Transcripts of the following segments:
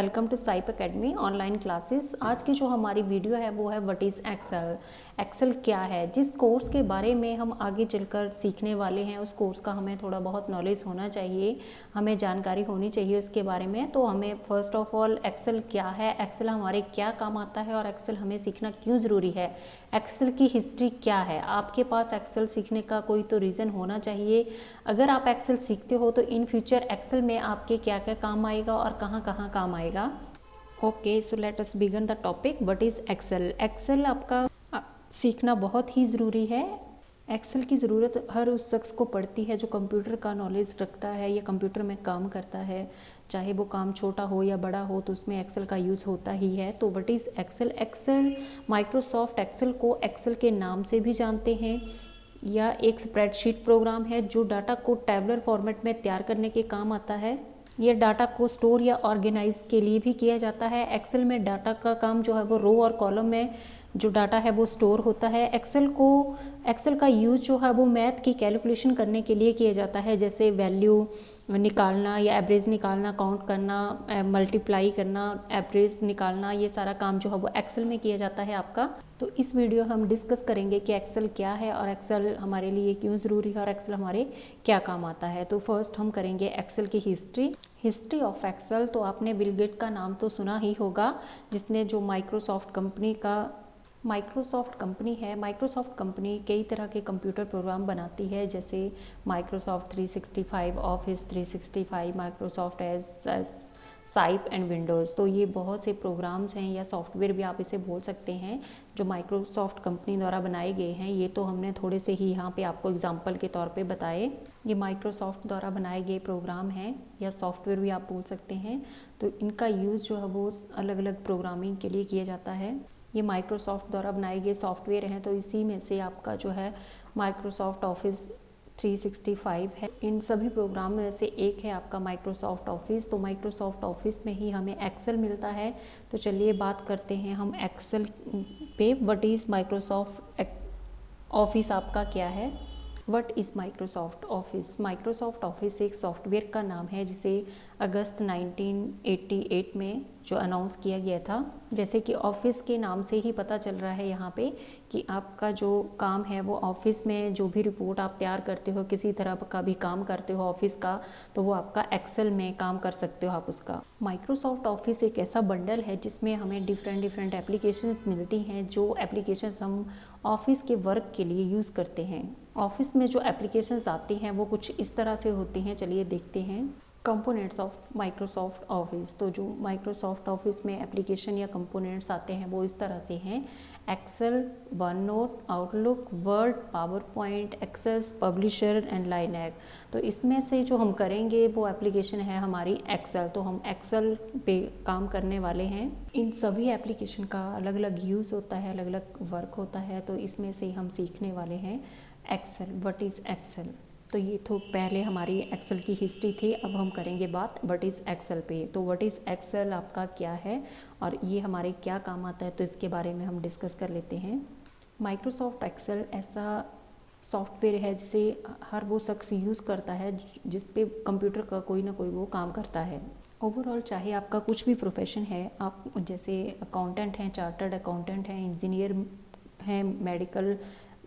Welcome to Saip academy online classes. आज की जो हमारी वीडियो है वो है व्हाट इज़ एक्सेल। एक्सेल क्या है, जिस कोर्स के बारे में हम आगे चलकर सीखने वाले हैं उस कोर्स का हमें थोड़ा बहुत नॉलेज होना चाहिए, हमें जानकारी होनी चाहिए उसके बारे में। तो हमें फर्स्ट ऑफ ऑल एक्सेल क्या है, एक्सेल हमारे क्या काम आता है और एक्सेल हमें सीखना क्यों ज़रूरी है, एक्सेल की हिस्ट्री क्या है। आपके पास एक्सेल सीखने का कोई तो रीज़न होना चाहिए। अगर आप एक्सेल सीखते हो तो इन फ्यूचर एक्सेल में आपके क्या क्या काम आएगा और कहाँ कहाँ काम आएगा। Okay, so let us begin the topic what is Excel. Excel आपका सीखना बहुत ही ज़रूरी है। एक्सेल की ज़रूरत हर उस शख्स को पड़ती है जो कंप्यूटर का नॉलेज रखता है या कंप्यूटर में काम करता है, चाहे वो काम छोटा हो या बड़ा हो तो उसमें एक्सेल का यूज़ होता ही है। तो what is Excel. Excel Microsoft Excel को एक्सेल के नाम से भी जानते हैं। या एक स्प्रेडशीट प्रोग्राम है जो डाटा को टेबलर फॉर्मेट में तैयार करने के काम आता है। ये डाटा को स्टोर या ऑर्गेनाइज के लिए भी किया जाता है। एक्सेल में डाटा का काम जो है वो रो और कॉलम में जो डाटा है वो स्टोर होता है। एक्सेल का यूज़ जो है वो मैथ की कैलकुलेशन करने के लिए किया जाता है, जैसे वैल्यू निकालना या एवरेज निकालना, काउंट करना, मल्टीप्लाई करना, एवरेज निकालना, ये सारा काम जो है वो एक्सेल में किया जाता है आपका। तो इस वीडियो हम डिस्कस करेंगे कि एक्सेल क्या है और एक्सेल हमारे लिए क्यों ज़रूरी है और एक्सेल हमारे क्या काम आता है। तो फर्स्ट हम करेंगे एक्सेल की हिस्ट्री ऑफ एक्सेल। तो आपने बिल गेट का नाम तो सुना ही होगा, जिसने जो माइक्रोसॉफ्ट कंपनी है। माइक्रोसॉफ्ट कंपनी कई तरह के कंप्यूटर प्रोग्राम बनाती है, जैसे Microsoft 365, office 365, Microsoft Edge साइप and Windows. तो ये बहुत से प्रोग्राम्स हैं या सॉफ्टवेयर भी आप इसे बोल सकते हैं जो माइक्रोसॉफ्ट कंपनी द्वारा बनाए गए हैं। ये तो हमने थोड़े से ही यहाँ पे आपको एग्जांपल के तौर पे बताए। ये माइक्रोसॉफ्ट द्वारा बनाए गए प्रोग्राम हैं या सॉफ्टवेयर भी आप बोल सकते हैं। तो इनका यूज़ जो है वो अलग अलग प्रोग्रामिंग के लिए किया जाता है। ये माइक्रोसॉफ्ट द्वारा बनाए गए सॉफ्टवेयर हैं, तो इसी में से आपका जो है माइक्रोसॉफ्ट ऑफिस 365 है। इन सभी प्रोग्राम में से एक है आपका माइक्रोसॉफ्ट ऑफिस। तो माइक्रोसॉफ्ट ऑफिस में ही हमें एक्सेल मिलता है। तो चलिए बात करते हैं हम एक्सेल पे। व्हाट इज़ माइक्रोसॉफ्ट ऑफिस आपका क्या है। What is Microsoft office. Microsoft office एक सॉफ्टवेयर का नाम है जिसे अगस्त 1988 में जो अनाउंस किया गया था। जैसे कि ऑफिस के नाम से ही पता चल रहा है यहाँ पे कि आपका जो काम है वो ऑफिस में जो भी रिपोर्ट आप तैयार करते हो, किसी तरह का भी काम करते हो ऑफिस का, तो वो आपका एक्सेल में काम कर सकते हो आप उसका। माइक्रोसॉफ्ट ऑफिस एक ऐसा बंडल है जिसमें हमें डिफरेंट एप्लीकेशंस मिलती हैं, जो एप्लीकेशंस हम ऑफिस के वर्क के लिए यूज़ करते हैं। ऑफिस में जो एप्लीकेशंस आती हैं वो कुछ इस तरह से होती हैं, चलिए देखते हैं। Components of Microsoft Office. तो जो माइक्रोसॉफ्ट ऑफिस में एप्लीकेशन या कंपोनेंट्स आते हैं वो इस तरह से हैं। Excel, OneNote, Outlook, Word, PowerPoint, Access, Publisher and लाइनैक। तो इसमें से जो हम करेंगे वो एप्लीकेशन है हमारी एक्सेल। तो हम एक्सेल पे काम करने वाले हैं। इन सभी एप्लीकेशन का अलग अलग यूज़ होता है, अलग अलग वर्क होता है। तो इसमें से हम सीखने वाले हैं एक्सेल। What is Excel. तो ये तो पहले हमारी एक्सेल की हिस्ट्री थी। अब हम करेंगे बात व्हाट इज़ एक्सेल पे। तो व्हाट इज़ एक्सेल आपका क्या है और ये हमारे क्या काम आता है, तो इसके बारे में हम डिस्कस कर लेते हैं। माइक्रोसॉफ्ट एक्सेल ऐसा सॉफ्टवेयर है जिसे हर वो शख्स यूज़ करता है जिस पे कंप्यूटर का कोई ना कोई वो काम करता है। ओवरऑल चाहे आपका कुछ भी प्रोफेशन है, आप जैसे अकाउंटेंट हैं, चार्टर्ड अकाउंटेंट हैं, इंजीनियर हैं, मेडिकल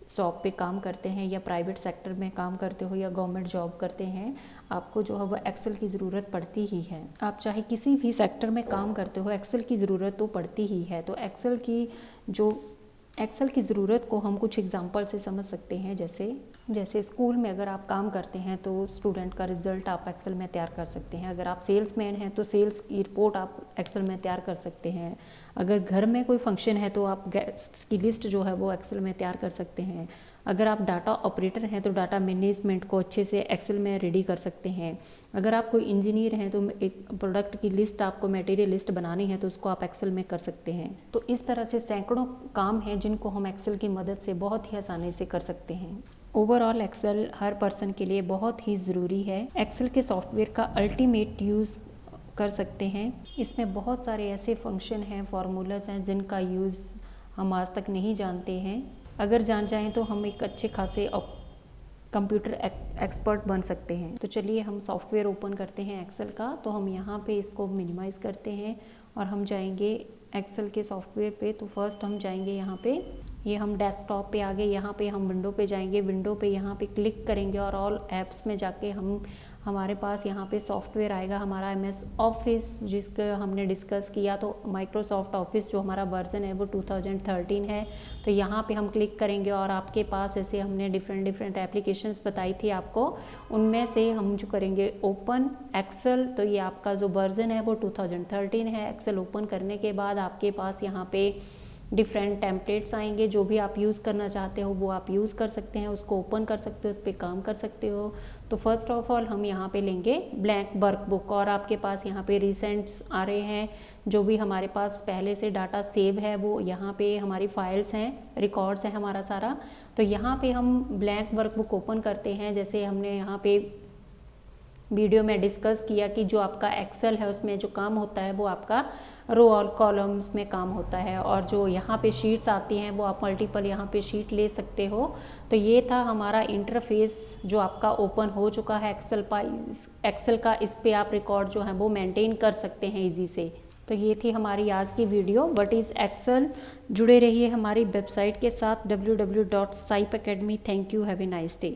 शॉप पे काम करते हैं या प्राइवेट सेक्टर में काम करते हो या गवर्नमेंट जॉब करते हैं, आपको जो है वो एक्सेल की ज़रूरत पड़ती ही है। आप चाहे किसी भी सेक्टर में काम करते हो, एक्सेल की ज़रूरत तो पड़ती ही है। तो एक्सेल की ज़रूरत को हम कुछ एग्जांपल से समझ सकते हैं। जैसे स्कूल में अगर आप काम करते हैं तो स्टूडेंट का रिज़ल्ट आप एक्सेल में तैयार कर सकते हैं। अगर आप सेल्समैन हैं तो सेल्स की रिपोर्ट आप एक्सेल में तैयार कर सकते हैं। अगर घर में कोई फंक्शन है तो आप गेस्ट की लिस्ट जो है वो एक्सेल में तैयार कर सकते हैं। अगर आप डाटा ऑपरेटर हैं तो डाटा मैनेजमेंट को अच्छे से एक्सेल में रेडी कर सकते हैं। अगर आप कोई इंजीनियर हैं तो एक प्रोडक्ट की लिस्ट, आपको मटेरियल लिस्ट बनानी है तो उसको आप एक्सेल में कर सकते हैं। तो इस तरह से सैकड़ों काम हैं जिनको हम एक्सेल की मदद से बहुत ही आसानी से कर सकते हैं। ओवरऑल एक्सेल हर पर्सन के लिए बहुत ही ज़रूरी है। एक्सेल के सॉफ्टवेयर का अल्टीमेट यूज़ कर सकते हैं। इसमें बहुत सारे ऐसे फंक्शन हैं, फार्मूलाज हैं जिनका यूज़ हम आज तक नहीं जानते हैं। अगर जान जाएं तो हम एक अच्छे खासे कंप्यूटर एक्सपर्ट बन सकते हैं। तो चलिए हम सॉफ्टवेयर ओपन करते हैं एक्सेल का। तो हम यहाँ पे इसको मिनिमाइज़ करते हैं और हम जाएंगे एक्सेल के सॉफ्टवेयर पे। तो फर्स्ट हम जाएंगे यहाँ पे, ये हम डेस्कटॉप पे आ गए, यहाँ पे हम विंडो पे जाएंगे, विंडो पे यहाँ पे क्लिक करेंगे और ऑल ऐप्स में जाके हमारे पास यहाँ पे सॉफ्टवेयर आएगा हमारा MS ऑफिस, जिसका हमने डिस्कस किया। तो माइक्रोसॉफ्ट ऑफिस जो हमारा वर्जन है वो 2013 है। तो यहाँ पे हम क्लिक करेंगे और आपके पास जैसे हमने डिफरेंट एप्लीकेशंस बताई थी आपको, उनमें से हम जो करेंगे ओपन एक्सेल। तो ये आपका जो वर्जन है वो 2013 है। एक्सेल ओपन करने के बाद आपके पास यहाँ पे डिफरेंट टेम्पलेट्स आएंगे, जो भी आप यूज़ करना चाहते हो वो आप यूज़ कर सकते हैं, उसको ओपन कर सकते हो, उस पर काम कर सकते हो। तो फर्स्ट ऑफ ऑल हम यहाँ पे लेंगे ब्लैंक वर्कबुक और आपके पास यहाँ पे रिसेंट्स आ रहे हैं, जो भी हमारे पास पहले से डाटा सेव है वो यहाँ पे हमारी फाइल्स हैं, रिकॉर्ड्स हैं हमारा सारा। तो यहाँ पे हम ब्लैंक वर्कबुक ओपन करते हैं। जैसे हमने यहाँ पे वीडियो में डिस्कस किया कि जो आपका एक्सेल है उसमें जो काम होता है वो आपका रो और कॉलम्स में काम होता है, और जो यहाँ पे शीट्स आती हैं वो आप मल्टीपल यहाँ पे शीट ले सकते हो। तो ये था हमारा इंटरफेस जो आपका ओपन हो चुका है एक्सेल का। इस पे आप रिकॉर्ड जो है वो मेंटेन कर सकते हैं इजी से। तो ये थी हमारी आज की वीडियो, व्हाट इज़ एक्सेल। जुड़े रहिए हमारी वेबसाइट के साथ www.saipacademy। Thank you, have a nice day.